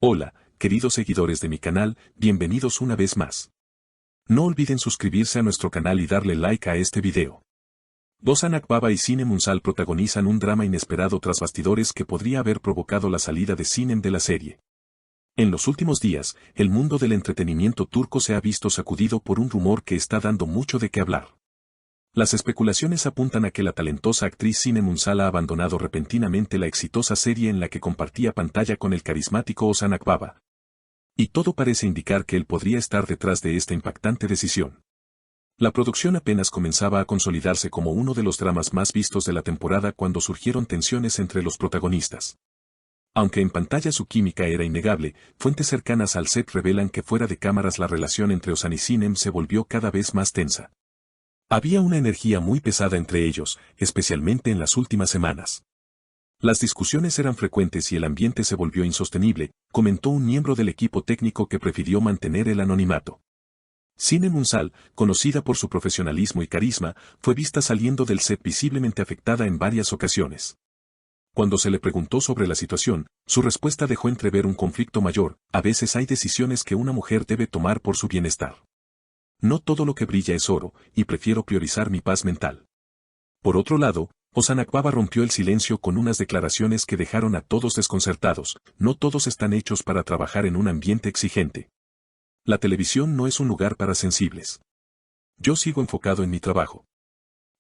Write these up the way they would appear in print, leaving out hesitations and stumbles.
Hola, queridos seguidores de mi canal, bienvenidos una vez más. No olviden suscribirse a nuestro canal y darle like a este video. Ozan Akbaba y Sinem Ünsal protagonizan un drama inesperado tras bastidores que podría haber provocado la salida de Sinem de la serie. En los últimos días, el mundo del entretenimiento turco se ha visto sacudido por un rumor que está dando mucho de qué hablar. Las especulaciones apuntan a que la talentosa actriz Sinem Ünsal ha abandonado repentinamente la exitosa serie en la que compartía pantalla con el carismático Ozan Akbaba. Y todo parece indicar que él podría estar detrás de esta impactante decisión. La producción apenas comenzaba a consolidarse como uno de los dramas más vistos de la temporada cuando surgieron tensiones entre los protagonistas. Aunque en pantalla su química era innegable, fuentes cercanas al set revelan que fuera de cámaras la relación entre Ozan y Sinem se volvió cada vez más tensa. Había una energía muy pesada entre ellos, especialmente en las últimas semanas. Las discusiones eran frecuentes y el ambiente se volvió insostenible, comentó un miembro del equipo técnico que prefirió mantener el anonimato. Sinem Ünsal, conocida por su profesionalismo y carisma, fue vista saliendo del set visiblemente afectada en varias ocasiones. Cuando se le preguntó sobre la situación, su respuesta dejó entrever un conflicto mayor: a veces hay decisiones que una mujer debe tomar por su bienestar. No todo lo que brilla es oro, y prefiero priorizar mi paz mental. Por otro lado, Ozan Akbaba rompió el silencio con unas declaraciones que dejaron a todos desconcertados: no todos están hechos para trabajar en un ambiente exigente. La televisión no es un lugar para sensibles. Yo sigo enfocado en mi trabajo.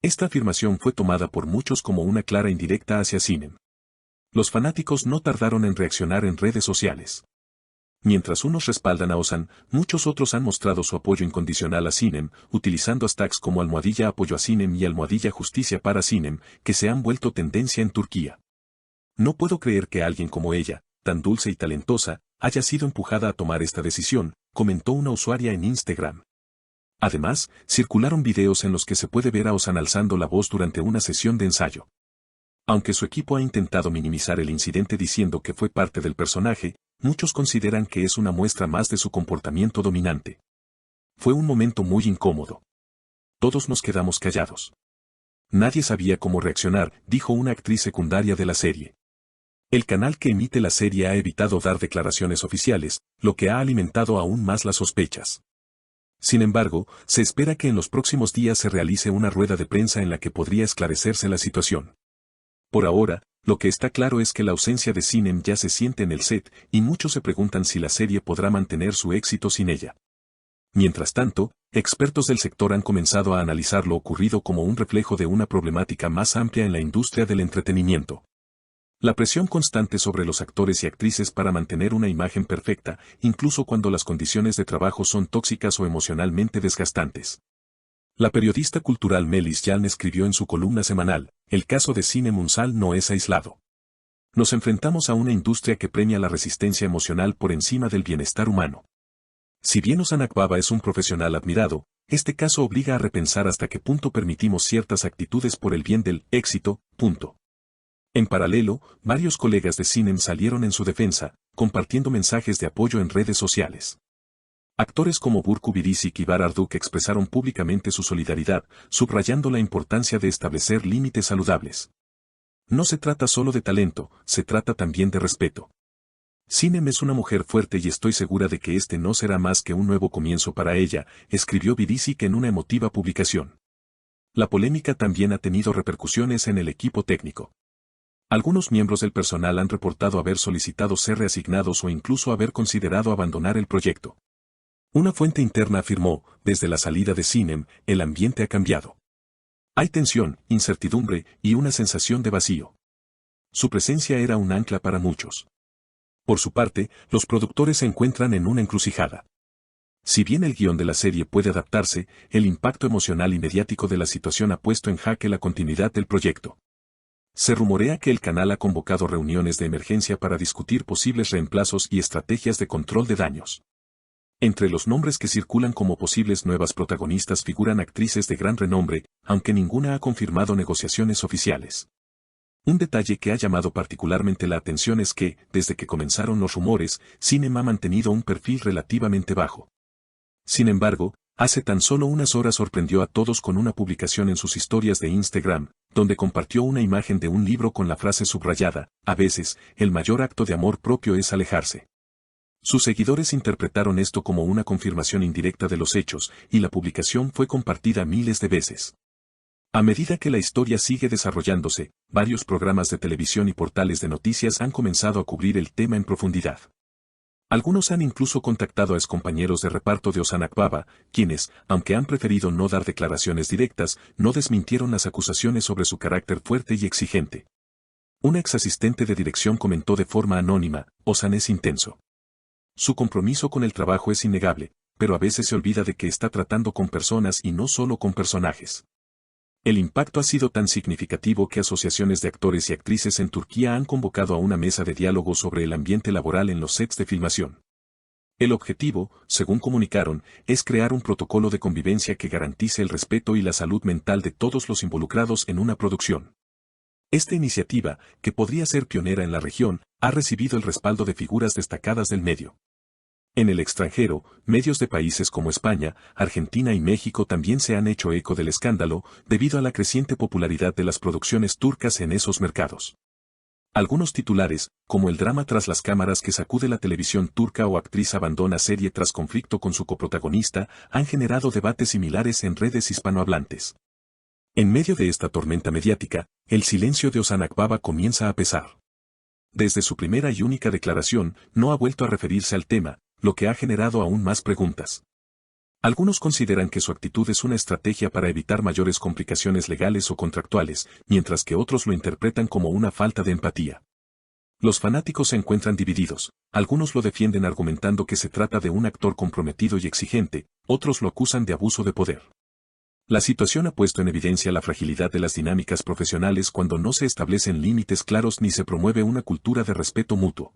Esta afirmación fue tomada por muchos como una clara indirecta hacia Sinem. Los fanáticos no tardaron en reaccionar en redes sociales. Mientras unos respaldan a Ozan, muchos otros han mostrado su apoyo incondicional a Sinem, utilizando hashtags como #apoyo a Sinem y #justicia para Sinem, que se han vuelto tendencia en Turquía. No puedo creer que alguien como ella, tan dulce y talentosa, haya sido empujada a tomar esta decisión, comentó una usuaria en Instagram. Además, circularon videos en los que se puede ver a Ozan alzando la voz durante una sesión de ensayo. Aunque su equipo ha intentado minimizar el incidente diciendo que fue parte del personaje, muchos consideran que es una muestra más de su comportamiento dominante. Fue un momento muy incómodo. Todos nos quedamos callados. Nadie sabía cómo reaccionar, dijo una actriz secundaria de la serie. El canal que emite la serie ha evitado dar declaraciones oficiales, lo que ha alimentado aún más las sospechas. Sin embargo, se espera que en los próximos días se realice una rueda de prensa en la que podría esclarecerse la situación. Por ahora, lo que está claro es que la ausencia de Sinem ya se siente en el set, y muchos se preguntan si la serie podrá mantener su éxito sin ella. Mientras tanto, expertos del sector han comenzado a analizar lo ocurrido como un reflejo de una problemática más amplia en la industria del entretenimiento. La presión constante sobre los actores y actrices para mantener una imagen perfecta, incluso cuando las condiciones de trabajo son tóxicas o emocionalmente desgastantes. La periodista cultural Melis Yaln escribió en su columna semanal: el caso de Sinem Ünsal no es aislado. Nos enfrentamos a una industria que premia la resistencia emocional por encima del bienestar humano. Si bien Ozan Akbaba es un profesional admirado, este caso obliga a repensar hasta qué punto permitimos ciertas actitudes por el bien del éxito. En paralelo, varios colegas de Sinem salieron en su defensa, compartiendo mensajes de apoyo en redes sociales. Actores como Burcu Biricik y Var Arduk expresaron públicamente su solidaridad, subrayando la importancia de establecer límites saludables. No se trata solo de talento, se trata también de respeto. Sinem es una mujer fuerte y estoy segura de que este no será más que un nuevo comienzo para ella, escribió Biricik en una emotiva publicación. La polémica también ha tenido repercusiones en el equipo técnico. Algunos miembros del personal han reportado haber solicitado ser reasignados o incluso haber considerado abandonar el proyecto. Una fuente interna afirmó: desde la salida de Sinem, el ambiente ha cambiado. Hay tensión, incertidumbre y una sensación de vacío. Su presencia era un ancla para muchos. Por su parte, los productores se encuentran en una encrucijada. Si bien el guión de la serie puede adaptarse, el impacto emocional y mediático de la situación ha puesto en jaque la continuidad del proyecto. Se rumorea que el canal ha convocado reuniones de emergencia para discutir posibles reemplazos y estrategias de control de daños. Entre los nombres que circulan como posibles nuevas protagonistas figuran actrices de gran renombre, aunque ninguna ha confirmado negociaciones oficiales. Un detalle que ha llamado particularmente la atención es que, desde que comenzaron los rumores, Sinem ha mantenido un perfil relativamente bajo. Sin embargo, hace tan solo unas horas sorprendió a todos con una publicación en sus historias de Instagram, donde compartió una imagen de un libro con la frase subrayada: a veces, el mayor acto de amor propio es alejarse. Sus seguidores interpretaron esto como una confirmación indirecta de los hechos, y la publicación fue compartida miles de veces. A medida que la historia sigue desarrollándose, varios programas de televisión y portales de noticias han comenzado a cubrir el tema en profundidad. Algunos han incluso contactado a excompañeros de reparto de Ozan Akbaba, quienes, aunque han preferido no dar declaraciones directas, no desmintieron las acusaciones sobre su carácter fuerte y exigente. Una ex asistente de dirección comentó de forma anónima: Ozan es intenso. Su compromiso con el trabajo es innegable, pero a veces se olvida de que está tratando con personas y no solo con personajes. El impacto ha sido tan significativo que asociaciones de actores y actrices en Turquía han convocado a una mesa de diálogo sobre el ambiente laboral en los sets de filmación. El objetivo, según comunicaron, es crear un protocolo de convivencia que garantice el respeto y la salud mental de todos los involucrados en una producción. Esta iniciativa, que podría ser pionera en la región, ha recibido el respaldo de figuras destacadas del medio. En el extranjero, medios de países como España, Argentina y México también se han hecho eco del escándalo, debido a la creciente popularidad de las producciones turcas en esos mercados. Algunos titulares, como el drama tras las cámaras que sacude la televisión turca o actriz abandona serie tras conflicto con su coprotagonista, han generado debates similares en redes hispanohablantes. En medio de esta tormenta mediática, el silencio de Ozan Akbaba comienza a pesar. Desde su primera y única declaración, no ha vuelto a referirse al tema, lo que ha generado aún más preguntas. Algunos consideran que su actitud es una estrategia para evitar mayores complicaciones legales o contractuales, mientras que otros lo interpretan como una falta de empatía. Los fanáticos se encuentran divididos, algunos lo defienden argumentando que se trata de un actor comprometido y exigente, otros lo acusan de abuso de poder. La situación ha puesto en evidencia la fragilidad de las dinámicas profesionales cuando no se establecen límites claros ni se promueve una cultura de respeto mutuo.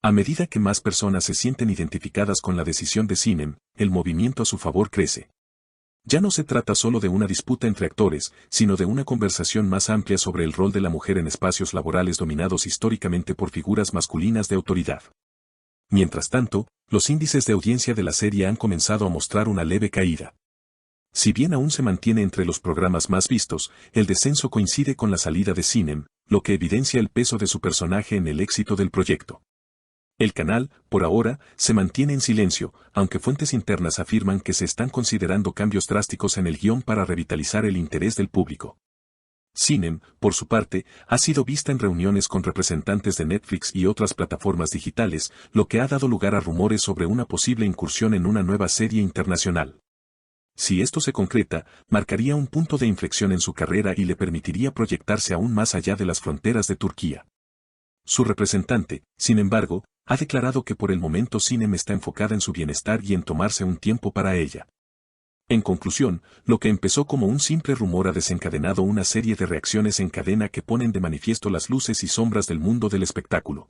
A medida que más personas se sienten identificadas con la decisión de Sinem, el movimiento a su favor crece. Ya no se trata solo de una disputa entre actores, sino de una conversación más amplia sobre el rol de la mujer en espacios laborales dominados históricamente por figuras masculinas de autoridad. Mientras tanto, los índices de audiencia de la serie han comenzado a mostrar una leve caída. Si bien aún se mantiene entre los programas más vistos, el descenso coincide con la salida de Sinem, lo que evidencia el peso de su personaje en el éxito del proyecto. El canal, por ahora, se mantiene en silencio, aunque fuentes internas afirman que se están considerando cambios drásticos en el guión para revitalizar el interés del público. Sinem, por su parte, ha sido vista en reuniones con representantes de Netflix y otras plataformas digitales, lo que ha dado lugar a rumores sobre una posible incursión en una nueva serie internacional. Si esto se concreta, marcaría un punto de inflexión en su carrera y le permitiría proyectarse aún más allá de las fronteras de Turquía. Su representante, sin embargo, ha declarado que por el momento Sinem está enfocada en su bienestar y en tomarse un tiempo para ella. En conclusión, lo que empezó como un simple rumor ha desencadenado una serie de reacciones en cadena que ponen de manifiesto las luces y sombras del mundo del espectáculo.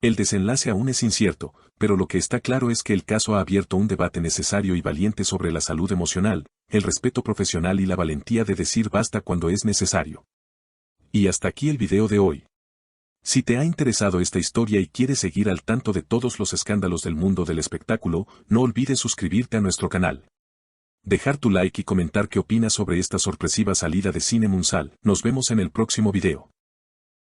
El desenlace aún es incierto, pero lo que está claro es que el caso ha abierto un debate necesario y valiente sobre la salud emocional, el respeto profesional y la valentía de decir basta cuando es necesario. Y hasta aquí el video de hoy. Si te ha interesado esta historia y quieres seguir al tanto de todos los escándalos del mundo del espectáculo, no olvides suscribirte a nuestro canal. Dejar tu like y comentar qué opinas sobre esta sorpresiva salida de Sinem Ünsal. Nos vemos en el próximo video.